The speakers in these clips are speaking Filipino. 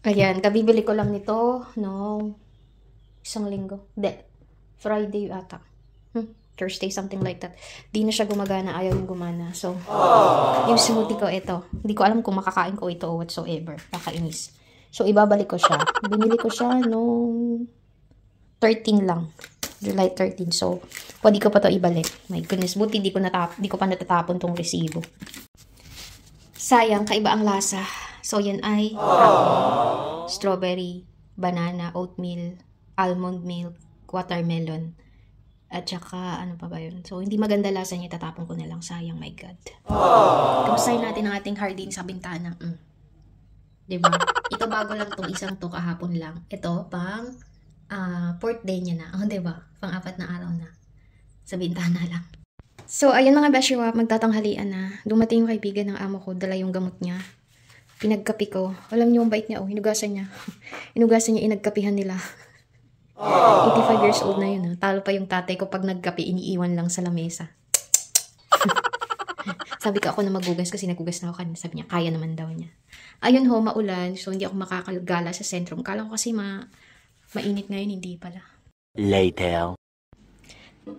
Ayan, kabibili ko lang nito no isang linggo. Hindi, Friday ata. Thursday, something like that. Di na siya gumagana, ayaw yung gumana. So, yung smoothie ko, ito. Hindi ko alam kung makakain ko ito or whatsoever. Kakainis. So, ibabalik ko siya. Binili ko siya noong 13 lang. July 13. So, pwede ko pa to ibalik. My goodness, buti di ko pa natatapon tong resibo. Sayang, kaiba ang lasa. So, yan ay apple, strawberry, banana, oatmeal, almond milk, watermelon, at saka, ano pa ba yun? So, hindi maganda lasa niya, tatapon ko na lang. Sayang, my God. Kamustahin natin ang ating hardin sa bintana. Diba? Ito bago lang tong isang to, kahapon lang. Ito, pang 4th day niya na. Diba? Pang 4 na araw na. Sa bintana lang. So, ayun mga beshiwap, magtatanghalian na. Dumating yung kaibigan ng amo ko, dala yung gamot niya. Pinagkapi ko. Alam niyo yung bait niya, hinugasan niya. Hinugasan niya, inagkapihan nila. 85 years old na yun. Talo pa yung tatay ko pag nagkapi, iniiwan lang sa lamesa. Sabi ko ako na magugas kasi nagugas na ako kanina. Sabi niya, kaya naman daw niya. Ayun ho, maulan. So, hindi ako makakagala sa sentrum. Kala ko kasi mainit ngayon, hindi pala. Later.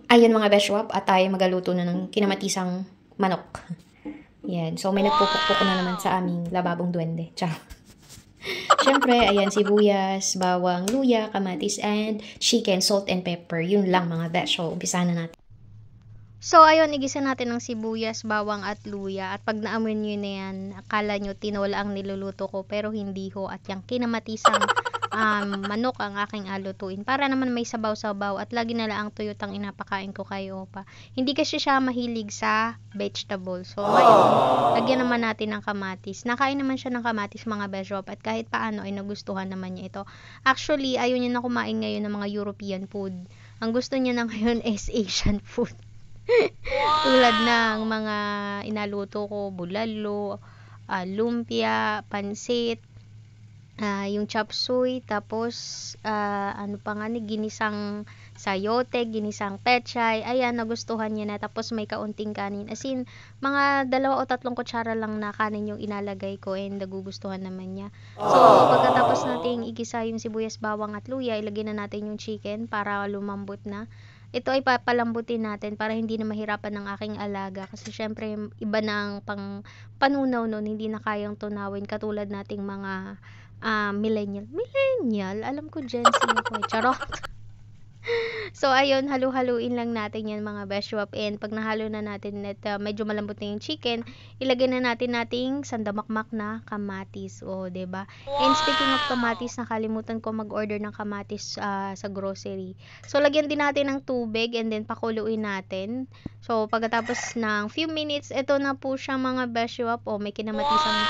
Ayun mga beshwap, at tayo magaluto na ng kinamatisang manok. Yan. So, may nagpupukpok na naman sa aming lababong duwende. Ciao. Siyempre, ayan, sibuyas, bawang, luya, kamatis, and chicken, salt, and pepper. Yun lang mga besh. So, umpisa na natin. So, ayun, igisa natin ng sibuyas, bawang at luya. At pag naamoy nyo na yan, akala nyo tinola ang niluluto ko. Pero hindi ho. At yung kinamatisang manok ang aking alutuin. Para naman may sabaw-sabaw. At lagi na lang ang tuyot ang inapakain ko kay Opa. Hindi kasi siya mahilig sa vegetable. So, ngayon, lagyan naman natin ng kamatis. Nakain naman siya ng kamatis mga beshop. At kahit paano ay nagustuhan naman niya ito. Actually, ayaw niya na kumain ngayon ng mga European food. Ang gusto niya na ngayon is Asian food. Tulad ng mga inaluto ko, bulalo, lumpia, pansit, yung chop suey, tapos ano pa nga ni, ginisang sayote, ginisang pechay. Ayan, nagustuhan niya na. Tapos may kaunting kanin. As in, mga 2 o 3 kutsara lang na kanin yung ilalagay ko and nagugustuhan naman niya. So, pagkatapos nating igisa yung sibuyas, bawang at luya, ilagay na natin yung chicken para lumambot na. Ito ay papalambutin natin para hindi na mahirapan ng aking alaga kasi syempre iba na ang panunaw nun, hindi na kayang tunawin katulad nating mga millennial, alam ko Gen Z ako, charot. So, ayun, halu-haluin lang natin yan mga beshwap. And pag nahalo na natin at medyo malambot na yung chicken, ilagay na natin nating sandamakmak na kamatis. O, ba diba? And speaking of kamatis, nakalimutan ko mag-order ng kamatis sa grocery. So, lagyan din natin ng tubig and then pakuluin natin. So, pagkatapos ng few minutes, ito na po siya mga beshwap. O, may kinamatisang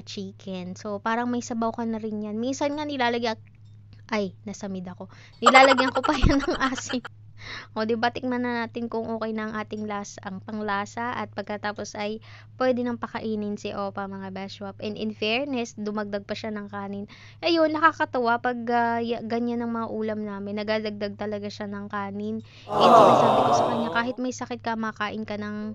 chicken. So, parang may sabaw ka na rin yan. Minsan nga nilalagyan nasamid ako. Nilalagyan ko pa yan ng asin. O, diba, tikman na natin kung okay na ang ating ang panglasa at pagkatapos ay pwede nang pakainin si Opa mga beshwap. And in fairness, dumagdag pa siya ng kanin. Ayun, nakakatawa pag ganyan ang mga ulam namin. Nagadagdag talaga siya ng kanin. And sinasabi ko sa kanya, kahit may sakit ka, makain ka ng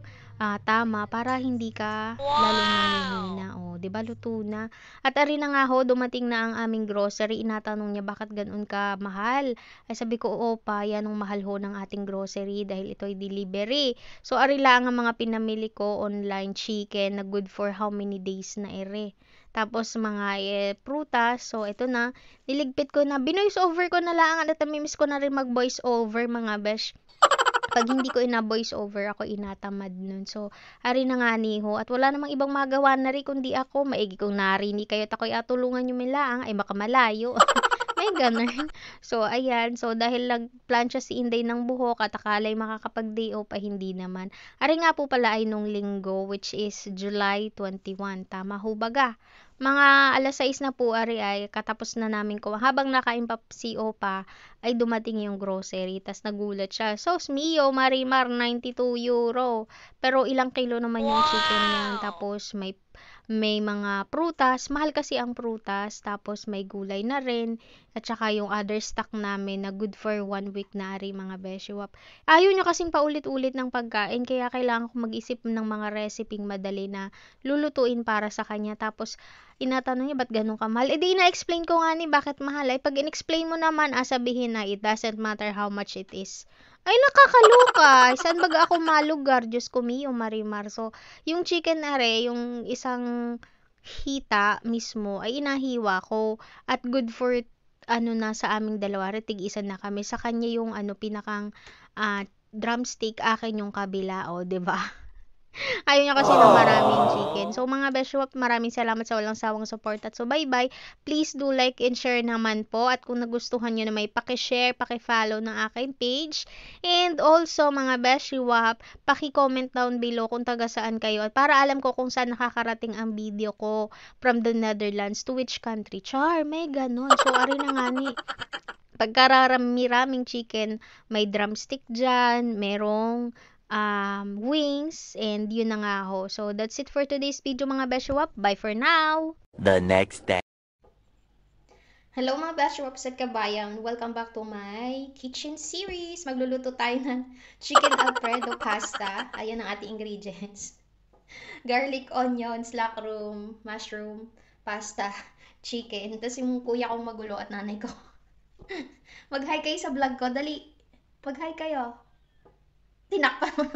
tama para hindi ka lalong nanghihina. O, diba, luto na. At ari na nga ho, dumating na ang aming grocery. Inatanong niya, bakit ganun ka mahal? Ay sabi ko, Opa, yan ang mahal ho ng ating grocery dahil ito ay delivery. So, ari lang ang mga pinamili ko online chicken na good for how many days na ere. Tapos, mga prutas. So, ito na. Niligpit ko na. Binoise over ko na lang. At namimiss ko na rin mag-voice over mga besh. Pag hindi ko ina-voice over, ako inatamad nun. So, ari na nga niho. At wala namang ibang magawa na rin kundi ako. Maigi kong narinig kayo. Tako'y atulungan nyo milaang. Ay, makamalayo. May ganun. So, ayan. So, dahil nagplansya si Inday ng buhok at akala'y makakapag-day off, ay hindi naman. Ari nga po pala ay nung linggo, which is July 21. Tama ho baga? Mga 6:00 na po ari ay katapos na namin ko. Habang nakain pa si Opa, ay dumating yung grocery. Tas nagulat siya. Sos mio, Marimar, €92. Pero ilang kilo naman yung chicken yan. Tapos may mga prutas, mahal kasi ang prutas, tapos may gulay na rin, at saka yung other stock namin na good for 1 week na rin mga beshiwap. Ayaw niya kasing paulit-ulit ng pagkain, kaya kailangan ko mag-isip ng mga reseping madali na lulutuin para sa kanya. Tapos, inatanong niya, ba't ganun ka mahal? Di ina-explain ko nga ni bakit mahal. Ay, pag in-explain mo naman, sabihin na, it doesn't matter how much it is. Ay, nakakaloka. Saan baga ako malugar? Diyos ko, Mio, Marimar. So, yung chicken are, yung isang hita mismo, ay inahiwa ko. At good for, na sa aming dalawa, tig-isa na kami. Sa kanya yung, pinakang drumstick, akin yung kabila, o, 'di ba? Ayaw niya kasi ng maraming chicken. So, mga Beshwap, maraming salamat sa walang sawang support. At so, bye-bye. Please do like and share naman po. At kung nagustuhan nyo na may pakishare, pakifollow ng aking page. And also, mga Beshwap, paki-comment down below kung taga saan kayo. At para alam ko kung saan nakakarating ang video ko from the Netherlands to which country. Char, may ganon. So, ari na nga ni. Pagkararami-raming chicken, may drumstick dyan, merong wings, and yun na nga ho. So, that's it for today's video mga Beshwap. Bye for now! The next day. Hello mga Beshwaps at kabayan! Welcome back to my kitchen series. Magluluto tayo ng chicken alfredo pasta. Ayan ang ating ingredients. Garlic, onion, slackroom, mushroom, pasta, chicken. Tapos yung kuya kong magulo at nanay ko. Mag-hi kayo sa vlog ko. Dali. Mag-hi kayo. Tinakpan mo.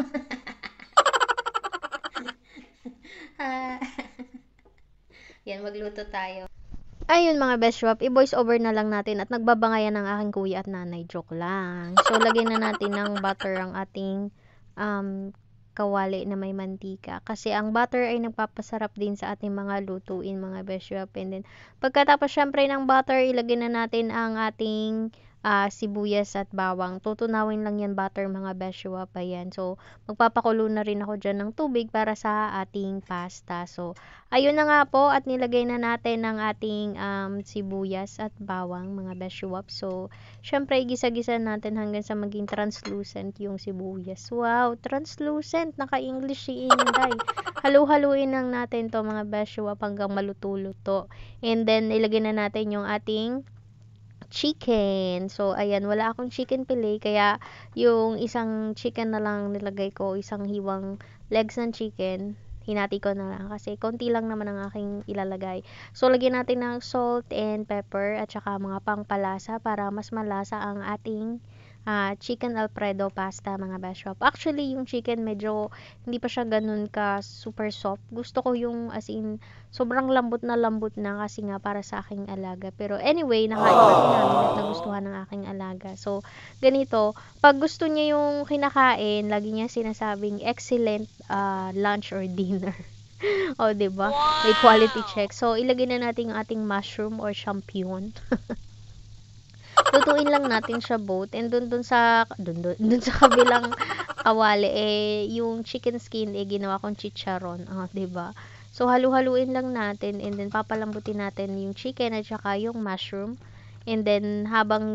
Yan, magluto tayo. Ayun mga Beshwap, i-voice over na lang natin at nagbabangayan ng aking kuya at nanay. Joke lang. So, lagyan na natin ng butter ang ating kawali na may mantika. Kasi ang butter ay nagpapasarap din sa ating mga lutuin mga Beshwap. And then, pagkatapos syempre ng butter, ilagay na natin ang ating sibuyas at bawang. Tutunawin lang yan butter mga Beshwap. Ayan. So, magpapakulo na rin ako dyan ng tubig para sa ating pasta. So, ayun na nga po at nilagay na natin ang ating sibuyas at bawang mga Beshwap. So, syempre, gisa-gisa natin hanggang sa maging translucent yung sibuyas. Wow, translucent. Naka-English si Inday. Halu-haluin lang natin to mga Beshwap hanggang maluto-luto. And then, ilagay na natin yung ating chicken. So, ayan, wala akong chicken fillet, kaya yung isang chicken na lang nilagay ko, isang hiwang legs ng chicken, hinati ko na lang kasi konti lang naman ang aking ilalagay. So, lagyan natin ng salt and pepper at saka mga pangpalasa para mas malasa ang ating chicken alfredo pasta mga Beshwap. Actually, yung chicken medyo hindi pa siya ganun ka super soft. Gusto ko yung as in sobrang lambot na kasi nga para sa aking alaga. Pero anyway, nakain kasi namin at nagustuhan ng aking alaga. So, ganito, pag gusto niya yung kinakain, lagi niya sinasabing excellent lunch or dinner. O, diba? May quality check. So, ilagay na natin yung ating mushroom or champignon. Lutuin lang natin siya both, and dun sa kabilang kawali yung chicken skin ginawa kong chicharon, 'di ba? So halu-haluin lang natin, and then papalambutin natin yung chicken at saka yung mushroom. And then habang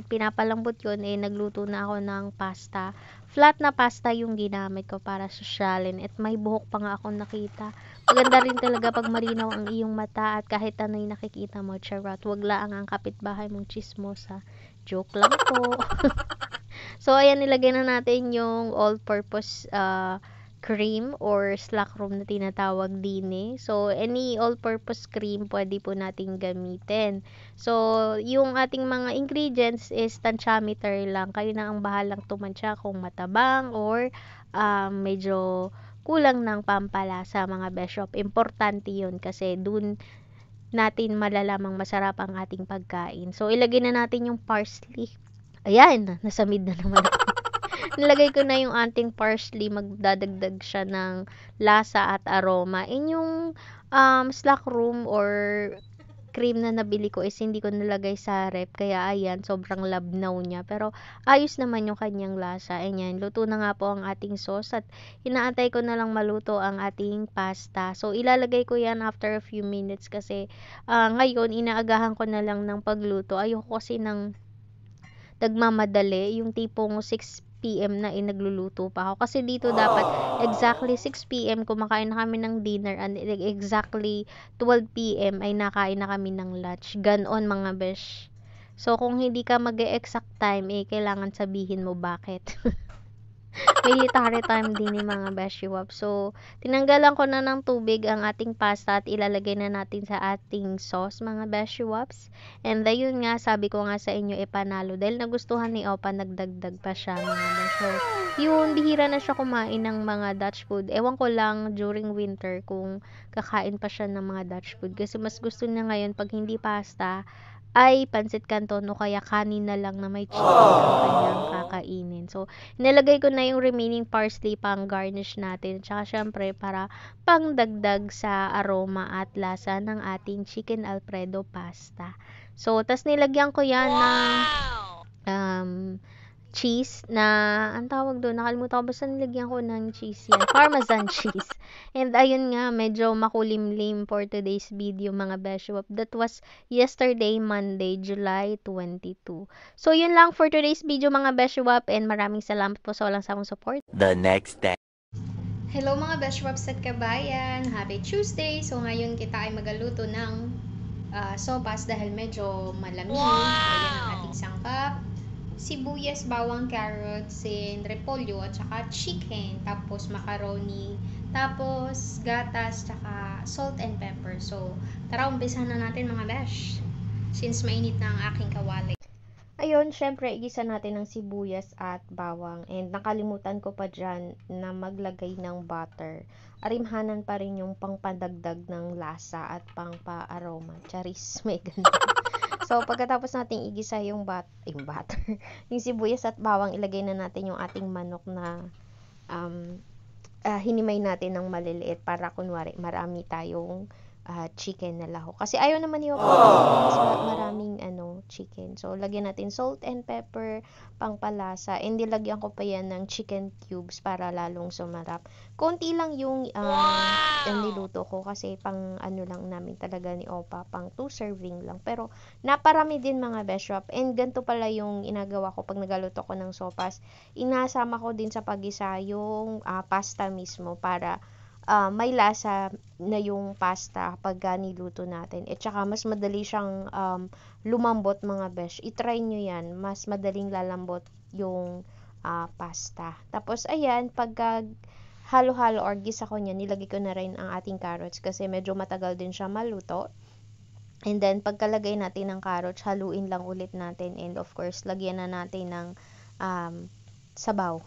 pinapalambot yun, nagluto na ako ng pasta. Flat na pasta yung ginamit ko para sosyalin, at may buhok pa nga akong nakita. Maganda rin talaga pag malinaw ang iyong mata at kahit ano'y nakikita mo, charot. Wag lang ang kapitbahay mong chismosa. Joke lang po. So, ayan, nilagay na natin yung all-purpose cream or slackroom na tinatawag din So, any all-purpose cream pwede po nating gamitin. So, yung ating mga ingredients is tansyameter lang. Kayo na ang bahalang tumansya kung matabang or medyo kulang ng pampalasa mga Beshwap. Importante yun kasi dun natin malalamang masarap ang ating pagkain. So, ilagay na natin yung parsley. Ayan, nasa mid na naman ako. Nilagay ko na yung ating parsley, magdadagdag siya ng lasa at aroma. And yung slackroom or cream na nabili ko is hindi ko nalagay sa rep, kaya ayan, sobrang labnaw niya. Pero ayos naman yung kanyang lasa. Ayan, luto na nga po ang ating sauce at inaantay ko na lang maluto ang ating pasta. So, ilalagay ko yan after a few minutes kasi ngayon, inaagahan ko na lang ng pagluto. Ayoko kasi ng nagmamadali, yung tipong 6 PM na nagluluto pa ako. Kasi dito dapat exactly 6 PM kumakain na kami ng dinner and exactly 12 PM ay nakain na kami ng lunch. Ganon mga besh. So, kung hindi ka mag-exact time, kailangan sabihin mo bakit. Military time din ni mga beshiwap. So, tinanggalan ko na ng tubig ang ating pasta at ilalagay na natin sa ating sauce mga beshiwaps. And ayun nga, sabi ko nga sa inyo, panalo. Dahil nagustuhan ni Opa, nagdagdag pa siya mga besh. So, yun, bihira na siya kumain ng mga Dutch food. Ewan ko lang during winter kung kakain pa siya ng mga Dutch food. Kasi mas gusto niya ngayon pag hindi pasta, ay pansit canton o kaya kanin na lang na may chicken ang kanyang kakainin. So, nilagay ko na yung remaining parsley pang garnish natin. Tsaka syempre para pangdagdag sa aroma at lasa ng ating chicken alfredo pasta. So, tas nilagyan ko yan ng cheese na, ang tawag doon, nakalimutan ko, basta nilagyan ko ng cheese yan, parmesan cheese. And ayun nga, medyo makulimlim for today's video mga beshwap. That was yesterday, Monday, July 22. So yun lang for today's video mga beshwap, and maraming salamat po sa walang sawang support. The next day. Hello mga beshwaps at kabayan! Happy Tuesday! So ngayon kita ay magaluto ng sopas dahil medyo malamig. Ayan ang ating sangkap. Sibuyas, bawang, carrots, and repolyo, at saka chicken, tapos macaroni, tapos gatas, tsaka salt and pepper. So, tara, umpisahan na natin mga besh. Since mainit na ang aking kawali. Ayun, syempre, igisa natin ng sibuyas at bawang. And nakalimutan ko pa dyan na maglagay ng butter. Arimhanan pa rin yung pangpadagdag ng lasa at pangpa-aroma. Charis, may ganun. So, pagkatapos nating igisa yung butter, yung sibuyas at bawang, ilagay na natin yung ating manok na hinimay natin ng maliliit para kunwari marami tayong chicken na lahok. Kasi ayaw naman niyo mas maraming chicken. So, lagyan natin salt and pepper, pangpalasa. And nilagyan ko pa yan ng chicken cubes para lalong sumarap. Konti lang yung niluto ko kasi pang lang namin talaga ni Opa, pang 2 serving lang. Pero, naparami din mga beshwap. And ganito pala yung inagawa ko pag nagaluto ko ng sopas. Inasama ko din sa pagisa yung pasta mismo para may lasa na yung pasta pag niluto natin. At saka mas madali siyang lumambot mga besh. I-try nyo yan. Mas madaling lalambot yung pasta. Tapos ayan, pag halo-halo or gisa ko niyan, nilagay ko na rin ang ating carrots kasi medyo matagal din siya maluto. And then pagkalagay natin ng carrots, haluin lang ulit natin. And of course, lagyan na natin ng sabaw.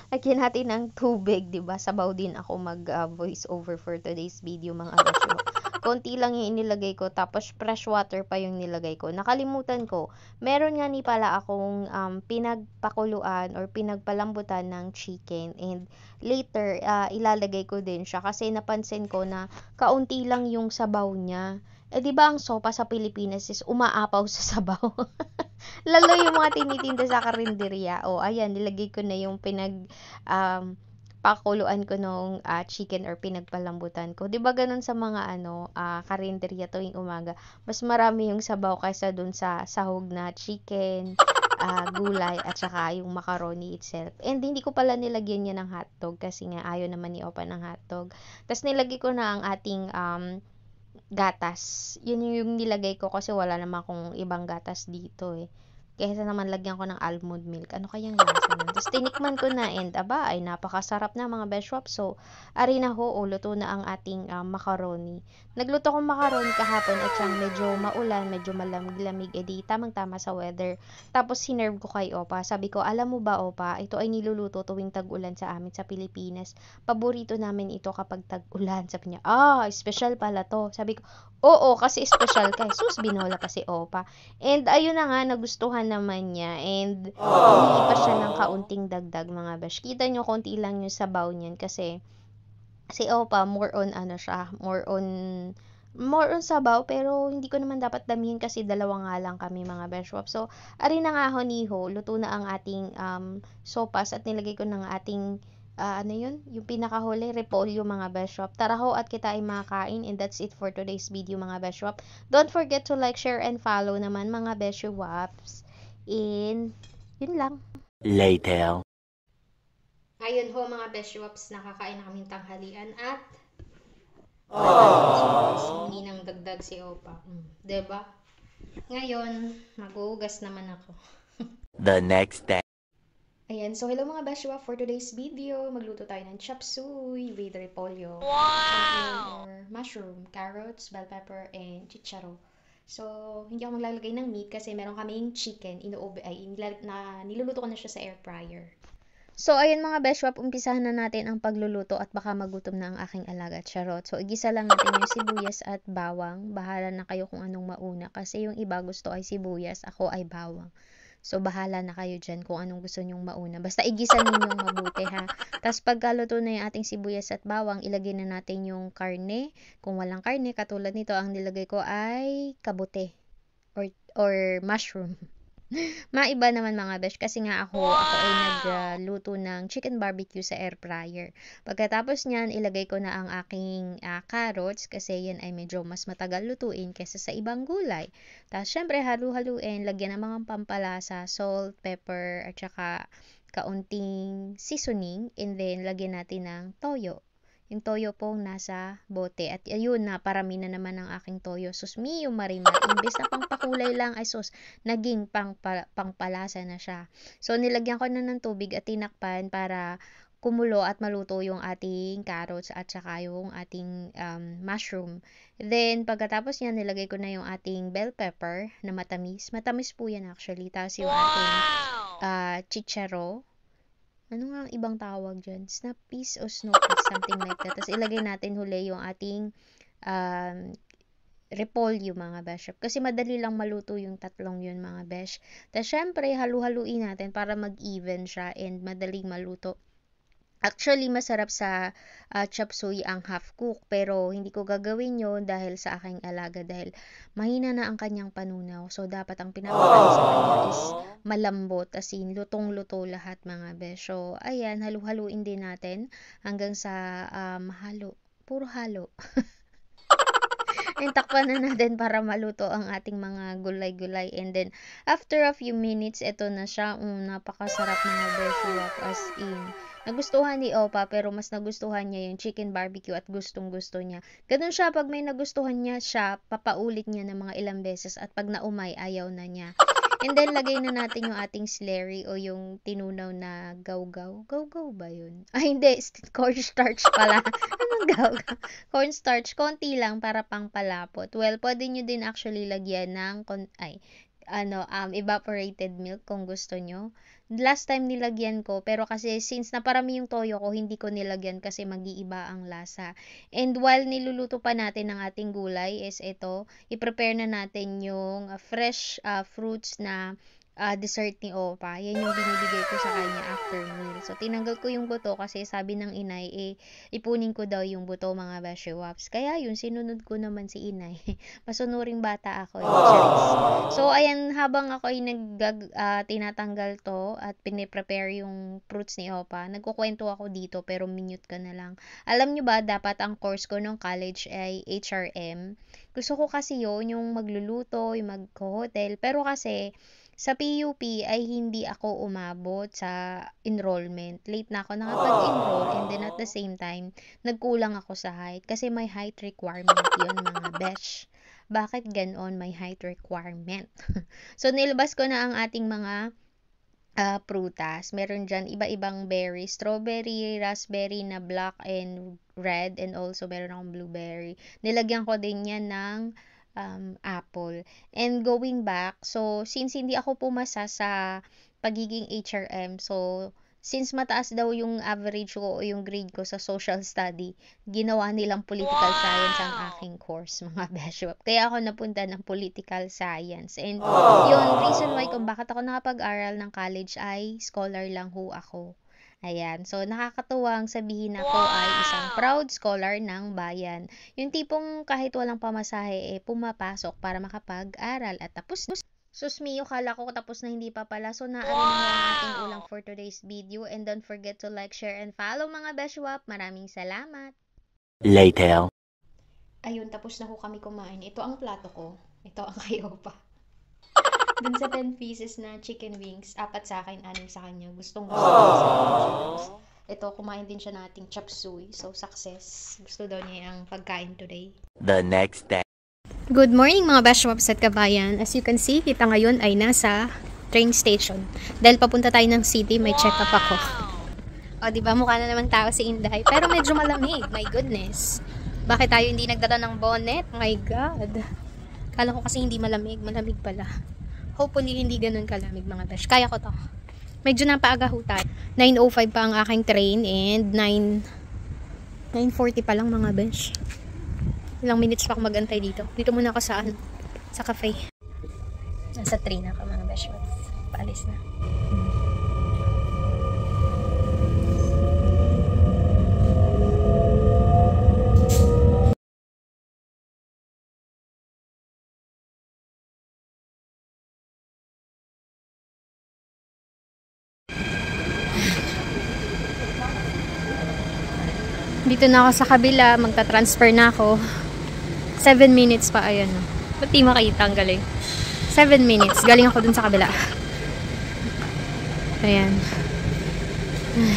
Lagyan natin ng tubig, 'di ba? Sabaw din ako mag voice over for today's video mga beshwap. Konti lang yung inilagay ko, tapos fresh water pa yung nilagay ko. Nakalimutan ko, meron nga ni pala akong pinagpakuluan or pinagpalambutan ng chicken, and later ilalagay ko din siya kasi napansin ko na kaunti lang yung sabaw niya. Di ba ang sopa sa Pilipinas is umaapaw sa sabaw? Lalo yung mga tinitinda sa karinderya. Ayan, nilagay ko na yung pakuluan ko nung chicken or pinagpalambutan ko. 'Di ba ganun sa mga karinderya tuwing umaga? Mas marami yung sabaw kaysa dun sa sahog na chicken, gulay, at saka yung macaroni itself. And hindi ko pala nilagyan niya ng hotdog kasi nga ayaw naman ni Opa ng hotdog. Tapos nilagay ko na ang ating gatas. Yun yung nilagay ko kasi wala naman akong ibang gatas dito Kaysa naman lagyan ko ng almond milk. Ano kayang lasa nun? Tapos tinikman ko na, and ay napakasarap na mga beshwap. So, ari na luto na ang ating macaroni. Nagluto kong macaroni kahapon at siyang medyo maulan, medyo malamig-lamig. Di tamang-tama sa weather. Tapos sinerve ko kay Opa. Sabi ko, alam mo ba Opa, ito ay niluluto tuwing tag-ulan sa amin sa Pilipinas. Paborito namin ito kapag tag-ulan. Sabi niya, special pala to. Sabi ko, oo, kasi special ka. Sus, binola pa si Opa. And ayun na nga, nagustuhan naman niya. And humingi pa siya ng kaunting dagdag mga besh. Kita nyo, konti lang yung sabaw niyan kasi si Opa, more on sabaw, pero hindi ko naman dapat damihin kasi dalawa nga lang kami mga beshwap. So, ari na nga honiho, luto na ang ating sopas at nilagay ko ng ating yung pinakahuli, repolyo mga beshwap. Tara ho at kita ay makakain, and that's it for today's video mga beshwap. Don't forget to like, share, and follow naman mga beshwaps. And yun lang. Later. Ayun ho mga Beshwaps, nakakain na kaming tanghalian at ninang dagdag si Opa. Diba? Ngayon, mag-uugas naman ako. The next day. Ayan, so hello mga Beshwap, for today's video, magluto tayo ng chop suey with repolyo. Wow! Or mushroom, carrots, bell pepper, and chicharo. So, hindi ako maglalagay ng meat kasi meron kaming chicken, niluluto ko na siya sa air fryer. So, ayun mga Beshwap, umpisahan na natin ang pagluluto at baka magutom na ang aking alaga, charot. So, igisa lang natin yung sibuyas at bawang. Bahala na kayo kung anong mauna kasi yung iba gusto ay sibuyas, ako ay bawang. So, bahala na kayo dyan kung anong gusto nyong mauna. Basta igisa ninyong mabuti ha. Tapos pagkaluto na yung ating sibuyas at bawang, ilagay na natin yung karne. Kung walang karne, katulad nito, ang nilagay ko ay kabute or mushroom. Maiba naman mga besh kasi nga ako ay nagluto ng chicken barbecue sa air fryer. Pagkatapos niyan, ilagay ko na ang aking carrots kasi yan ay medyo mas matagal lutuin kaysa sa ibang gulay. Tapos syempre halu-haluin, lagyan ng mga pampalasa, salt, pepper, at saka kaunting seasoning, and then lagyan natin ng toyo. Yung toyo pong nasa bote. At ayun na, parami na naman ang aking toyo. Sus mio marimar. Imbes na pangpakulay lang, ay sus, naging pangpalasa na siya. So, nilagyan ko na ng tubig at tinakpan para kumulo at maluto yung ating carrots at saka yung ating mushroom. Then, pagkatapos niya, nilagay ko na yung ating bell pepper na matamis. Matamis po yan actually. Tapos yung ating chicharo. Ano nga ang ibang tawag dyan? Snap peas o snow peas, something like that. Tapos ilagay natin huli yung ating repolyo mga besh. Kasi madali lang maluto yung tatlong yun mga besh. Tapos syempre, halu-haluin natin para mag-even siya and madaling maluto. Actually, masarap sa chop suey ang half cook, pero hindi ko gagawin yon dahil sa aking alaga dahil mahina na ang kanyang panunaw. So, dapat ang pinapakain sa kanya is malambot, as in, lutong-luto lahat mga besh. So, ayan, halu-haluin din natin hanggang sa puro halo. And takpan na natin para maluto ang ating mga gulay-gulay. And then, after a few minutes, ito na siya. Napakasarap mga Beshwap, as in. Nagustuhan ni Opa, pero mas nagustuhan niya yung chicken barbecue at gustong-gusto niya. Ganun siya, pag may nagustuhan niya siya, papaulit niya ng mga ilang beses. At pag naumay, ayaw na niya. And then, lagay na natin yung ating celery o yung tinunaw na gaw-gaw. Gaw-gaw ba yun? Ay, hindi. Cornstarch pala. Anong gaw-gaw? Cornstarch. Konti lang para pang palapot. Well, pwede nyo din actually lagyan ng evaporated milk kung gusto nyo. Last time nilagyan ko, pero kasi since naparami yung toyo ko, hindi ko nilagyan kasi mag-iiba ang lasa. And while niluluto pa natin ang ating gulay is ito, i-prepare na natin yung fresh fruits na dessert ni Opa. Yan yung binibigay ko sa kanya after meal. So, tinanggal ko yung buto kasi sabi ng inay, ipunin ko daw yung buto mga Beshwaps. Kaya yun, sinunod ko naman si inay. Masunuring bata ako. Charis. So, ayan, habang ako ay tinatanggal to at piniprepare yung fruits ni Opa, nagkukwento ako dito pero minute ka na lang. Alam nyo ba, dapat ang course ko nung college ay HRM. Gusto ko kasi yun, yung magluluto, yung mag-hotel. Pero kasi, sa PUP ay hindi ako umabot sa enrollment. Late na ako nakapag-enroll and then at the same time, nagkulang ako sa height kasi may height requirement yun mga besh. Bakit ganon may height requirement? So, nilabas ko na ang ating mga prutas. Meron dyan iba-ibang berry. Strawberry, raspberry na black and red, and also meron akong blueberry. Nilagyan ko din yan ng apple. And going back, so since hindi ako pumasa sa pagiging HRM, so since mataas daw yung average ko o yung grade ko sa social study, ginawa nilang political science ang aking course, mga Beshwap. Kaya ako napunta ng political science. And yun, reason why kung bakit ako nakapag-aral ng college ay scholar lang ho ako. Ayan. So, nakakatuwang sabihin ako ay isang proud scholar ng bayan. Yung tipong kahit walang pamasahe, pumapasok para makapag-aral at tapos. Sus Mio, kala ko tapos na hindi pa pala. So, naano na ang ating ulang for today's video. And don't forget to like, share, and follow mga Beshwap. Maraming salamat. Later. Ayun, tapos na ho kami kumain. Ito ang plato ko. Ito ang kayo pa. Dun sa 10 pieces na chicken wings, 4 sa akin, 6 sa kanya. Gustong gusto niya sa chicken wings. Ito, kumain din siya nating chop suey. So, success. Gusto daw niya ang pagkain today. The next day. Good morning mga Beshwaps at Kabayan. As you can see, kita ngayon ay nasa train station. Dahil papunta tayo ng city, may check-up ako. O, diba? Mukha na naman tao si Inday. Pero medyo malamig. My goodness. Bakit tayo hindi nagdala ng bonnet? My God. Kala ko kasi hindi malamig. Malamig pala. Hopefully, hindi ganun kalamig mga besh. Kaya ko to. Medyo napaaga ho tayo. 9:05 pa ang aking train and 9:40 pa lang mga besh. Ilang minutes pa ako mag-antay dito. Dito muna ako sa cafe. Nasa train ako mga besh. Paalis na. Dito na ako sa kabila, magta-transfer na ako. 7 minutes pa, ayan. Ba't di makita? Ang galing. 7 minutes. Galing ako dun sa kabila. Ayan. Ay.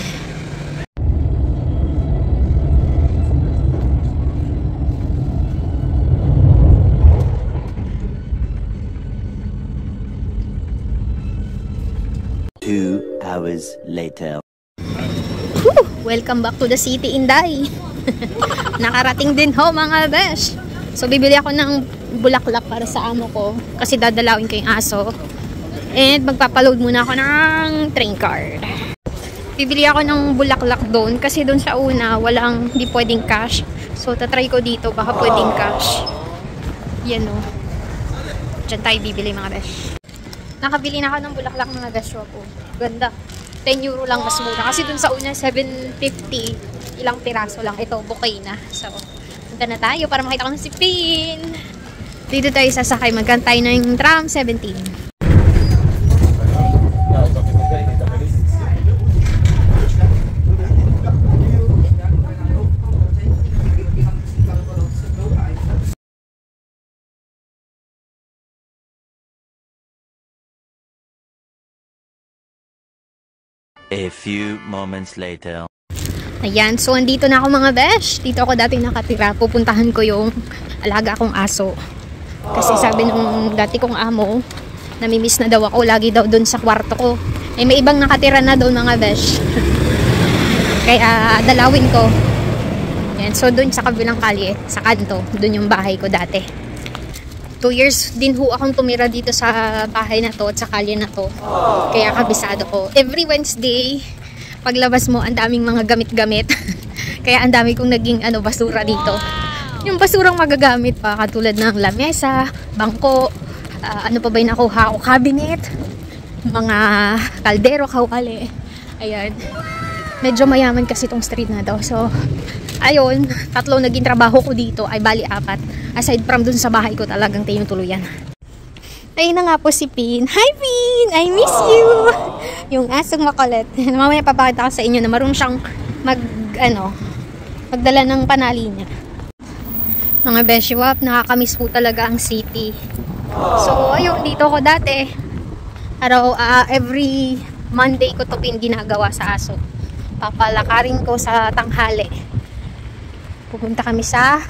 Two hours later. Welcome back to the city, Inday. Nakarating din ho mga besh. So bibili ako ng bulaklak para sa amo ko kasi dadalawin ko yung aso. And magpapaload muna ako ng train card. Bibili ako ng bulaklak doon kasi doon sa una hindi pwedeng cash. So tatry ko dito baka pwedeng cash. Yan o. Diyan tayo bibili mga besh. Nakabili na ako ng bulaklak mga besh po. Ganda. 10 euro lang mas mura. Kasi dun sa una, 7.50. Ilang piraso lang. Ito, bouquet na. So, punta na tayo para makita ko ng si Pin. Dito tayo sasakay. Magkantay na yung tram 17. A few moments later. Ayan, so andito na ako mga besh. Dito ako dati nakatira. Pupuntahan ko yung alaga kong aso. Kasi sabi nung dati kong amo, namimiss na daw ako. Lagi daw dun sa kwarto ko. Eh, may ibang nakatira na doon mga besh. Kaya dalawin ko. Ayan, so dun sa kabilang kalye, sa kanto. Dun yung bahay ko dati. 2 years din ho akong tumira dito sa bahay na to at sa kalye na to. Kaya kabisado ko. Every Wednesday, paglabas mo, ang daming mga gamit-gamit. Kaya ang dami kong naging basura dito. Yung basurang magagamit pa, katulad ng lamesa, bangko, ano pa ba yung nakuha ko, cabinet, mga kaldero, kawali. Ayan. Medyo mayaman kasi itong street na to. So, ayun, 3 naging trabaho ko dito, ay bali 4. Aside from dun sa bahay ko, talagang tinutuluyan. Ayun na nga po si Pin. Hi Pin! I miss you! Yung asong makulit. Mamaya papakita ko sa inyo na marunong siyang magdala ng panali niya. Mga beshiwap, nakakamiss po talaga ang city. So, ayun, dito ko dati. Every Monday ko to Pin ginagawa sa aso. Papalakarin ko sa tanghali. Pupunta kami sa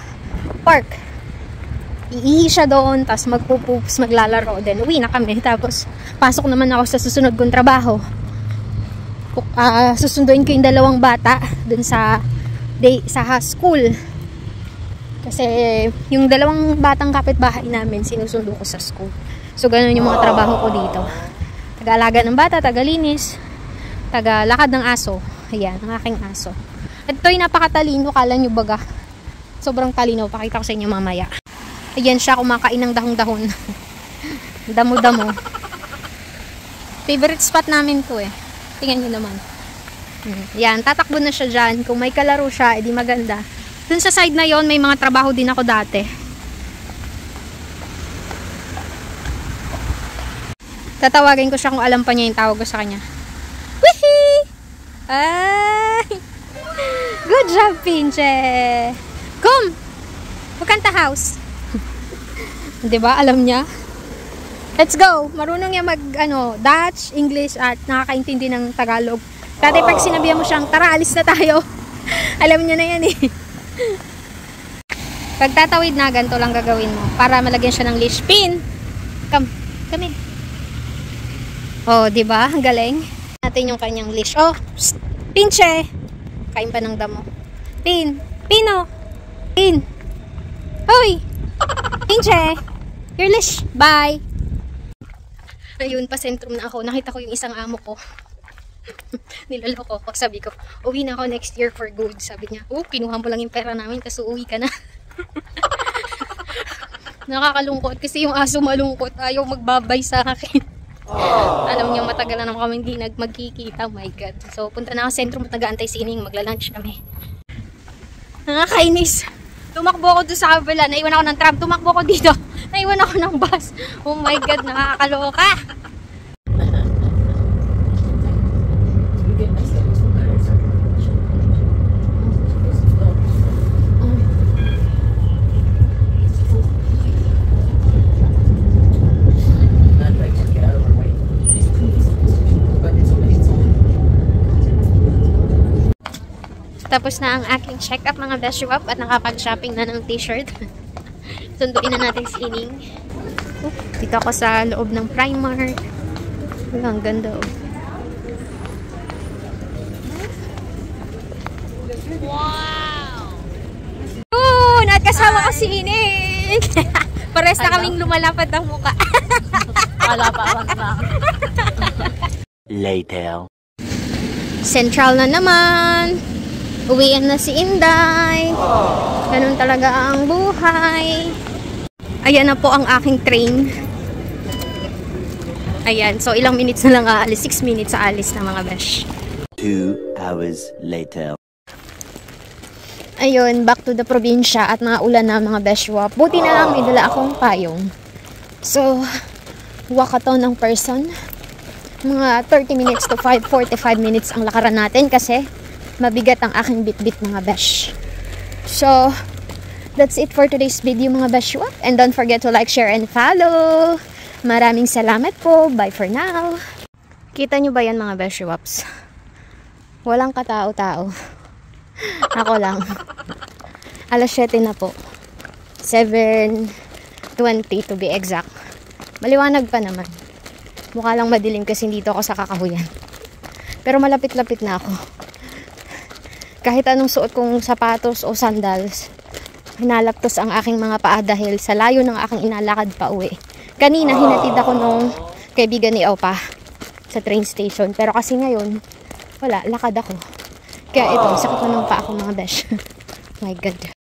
park. Iihi siya doon, tapos magpupups, maglalaro. Then uwi na kami. Tapos pasok naman ako sa susunod kong trabaho. Susunduin ko yung 2 bata doon sa school. Kasi yung 2 batang kapitbahay namin sinusundo ko sa school. So ganun yung mga trabaho ko dito. Taga-alaga ng bata, taga-linis, taga-lakad ng aso. Ayan, ang aking aso. At ito'y napakatalino, kala nyo baga. Sobrang talino, pakita ko sa inyo mamaya. Ayan siya, kumakain ng dahong-dahon. Damo-damo. Favorite spot namin to eh. Tingnan nyo naman. Yan, tatakbo na siya dyan. Kung may kalaro siya, edi maganda. Dun sa side na yon may mga trabaho din ako dati. Tatawagin ko siya kung alam pa niya yung tawag ko sa kanya. Wihee! Ay! Good job, Pinche! Come! Bukanta house! Diba? Alam niya. Let's go! Marunong niya mag, Dutch, English, at nakakaintindi ng Tagalog. Dati pag sinabihan mo siyang, tara, alis na tayo. Alam niya na yan eh. Pag tatawid na, ganito lang gagawin mo. Para malagyan siya ng leash. Pin! Come in. Oh, diba? Ang galing. Natin yung kanyang leash. Oh, psst. Pinche! Kain pa ng damo. Pin! Pino! Pin! Hoy! Pinche! Your leash! Bye! Ayun, pa-sentrum na ako. Nakita ko yung isang amo ko. Niloloko ko. Sabi ko, uwi na ako next year for good. Sabi niya, kinuha mo lang yung pera namin kasi uwi ka na. Nakakalungkot kasi yung aso malungkot. Ayaw magbabay sa akin. Alam niyo, matagal na naman kami hindi magkikita. Oh my God. So, punta na ako sa sentrum at nag-aantay si Ining. Magla-lunch kami. Nakakainis. Tumakbo ako doon sa kabila. Naiwan ako ng tram. Tumakbo ako dito. Naiwan ako ng bus. Oh my God, nakakaloka. Tapos na ang aking check-up mga beshwap at nakapag-shopping na ng t-shirt. Sunduin na natin si Ining. Dito ako sa loob ng Primark. Ang ganda oh. Wow! At kasama ko si Ining! Pares na kaming lumalapad ang muka. Later. Central na naman! Uwian na si Inday. Ganun talaga ang buhay. Ayan na po ang aking train. Ayan. So, ilang minutes na lang aalis. 6 minutes sa alis na mga besh. 2 hours later. Ayun. Back to the probinsya at naulan na mga beshwap. Buti na lang may dala akong payong. So, wakaton ng person. Mga 30 minutes to 45 minutes ang lakaran natin kasi mabigat ang aking bit-bit mga besh. So, that's it for today's video mga beshwap. And don't forget to like, share, and follow. Maraming salamat po. Bye for now. Kita nyo ba yan mga beshwaps? Walang katao-tao. Ako lang. Alas 7 na po. 7:20 to be exact. Maliwanag pa naman. Mukha lang madilim kasi dito ako sa kakahuyan. Pero malapit-lapit na ako. Kahit anong suot kong sapatos o sandals, hinalaktos ang aking mga paa dahil sa layo ng aking inalakad pa uwi. Kanina, hinatid ako nung kaibigan ni Opa sa train station. Pero kasi ngayon, wala, lakad ako. Kaya ito, sakit na ng paa ko mga besh. My God.